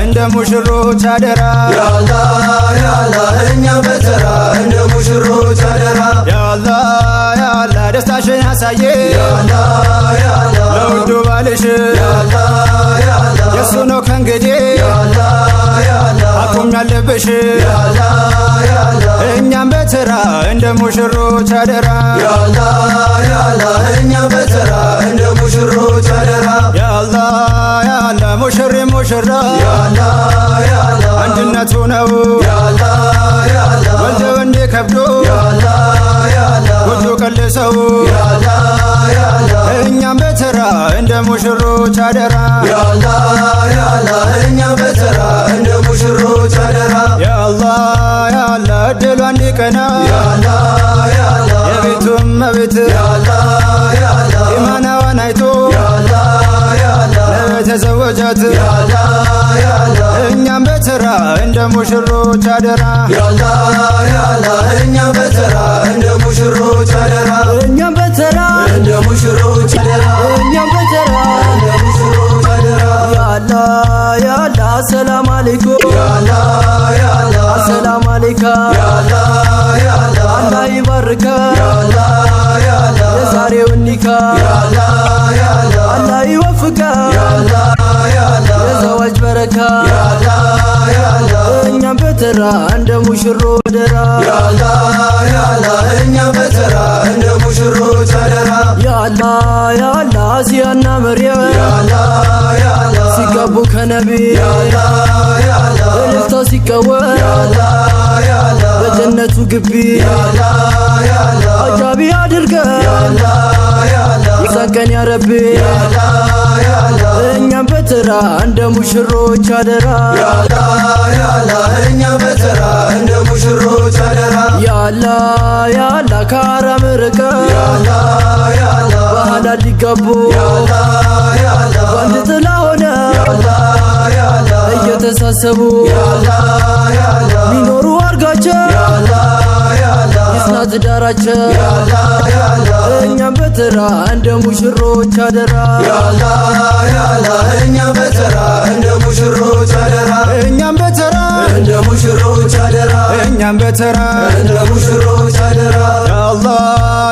እንደ ሙሽሮች አደራ ያአላህ ያአላህ እኛም በተራ እንደ ሙሽሮች አደራ ያአላህ ያአላህ ደስታሽን ያሳየ ያአላህ ያአላህ ለውዱ ባልሽ ያአላህ ያአላህ የሱ ነው ከእንግዲህ ያአላህ ያአላህ አቁም ያለብሽ ያአላህ ያአላህ እኛም በተራ እንደ ሙሽሮች አደራ ያአላህ ያአላህ እኛም በተራ እንደ ሙሽሮች አደራ ያአላህ ያአላህ ሙሽሪ ሙሽራ ያአላህ ያአላህ አንድነቱ ነው ያአላህ ያአላህ ወልደው እንዲከብዱ ያአላህ ያአላህ ጎጆ ቀልሰው ያአላህ ያአላህ እኛም በተራ እንደ ሙሽሮች አደራ ያአላህ ያአላህ እኛም በተራ እንደ ሙሽሮች አደራ ያአላህ ያአላህ እድሏ እንዲቀና ያአላህ ያአላህ የቤቱም መቤት ያአላህ ያአላህ ኢማናዋን አይቶ ያአላህ ያአላህ ለተዘወጃት ያአላህ ያአላህ እኛም በተራ እንደ ሙሽሮች አደራ ያአላህ ያአላህ እኛም በተራ እንደ ሙሽሮች አደራ እኛም በተራ እንደ ሙሽሮች አደራ እኛም በተራ እንደ ሙሽሮች አደራ ያአላህ ያአላህ ሰላም አለይኩም ያአላህ ያአላህ ሰላም አለይካ ያአላህ ያአላህ አላህ ይባርካ ያአላህ ያአላህ የዛሬው ኒካ ያአላህ ያአላህ አላህ ይወፍቃ ያአላህ ያአላህ የዘዋጅ በረካ ያአላህ ያአላህ እኛም በተራ እንደ ሙሽሮች አደራ ያአላህ ያአላህ እኛም በተራ እንደ ሙሽሮች አደራ ያአላህ ያአላህ አሲያና መርየም ያአላህ ያአላህ ሲጋቡ ከነቢ ያአላህ ያአላህ እልልታው ሲቀወር ያአላህ ያአላህ በጀነቱ ግቢ ያአላህ ያአላህ አጃቢ አድርገን ያአላህ ያአላህ የዛን ቀን ያ ረቢ ያአላህ ያአላህ እኛም በተራ እንደ ሙሽሮች አደራ ያአላህ ያአላህ እኛም በተራ እንደ ሙሽሮች አደራ ያአላህ ያአላህ ከሐራም ርቀን ያአላህ ያአላህ በሐላል ሊጋቡ ያአላህ ያአላህ በአንድ ጥላ ሆነ ያአላህ ያአላህ እየተሳሰቡ ያአላህ ያአላህ ሚኖሩ አርጋቸው ያአላህ ያአላህ ይጽና ትዳራቸው ያአላህ ያአላህ እኛም በተራ እንደ ሙሽሮች አደራ ያአላህ ያአላህ እኛም በተራ እንደ ሙሽሮች አደራ እኛም በተራ እንደ ሙሽሮች አደራ እኛም በተራ እንደ ሙሽሮች አደራ ያአላህ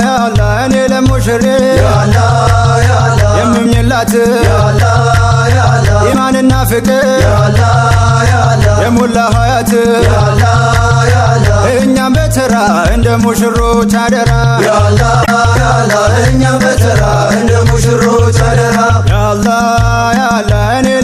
ያአላህ እኔ ለሙሽሬ ያአላህ ያአላህ የምምኝላት ያአላህ ያአላህ ኢማንና ፍቅር ያአላህ ያአላህ የሞላ ሀያት ያአላህ ያአላህ እኛም በተራ እንደ ሙሽሮች አደራ ያአላህ ያአላህ እኛም በተራ እንደ ሙሽሮች አደራ ያአላህ ያአላህ እኔ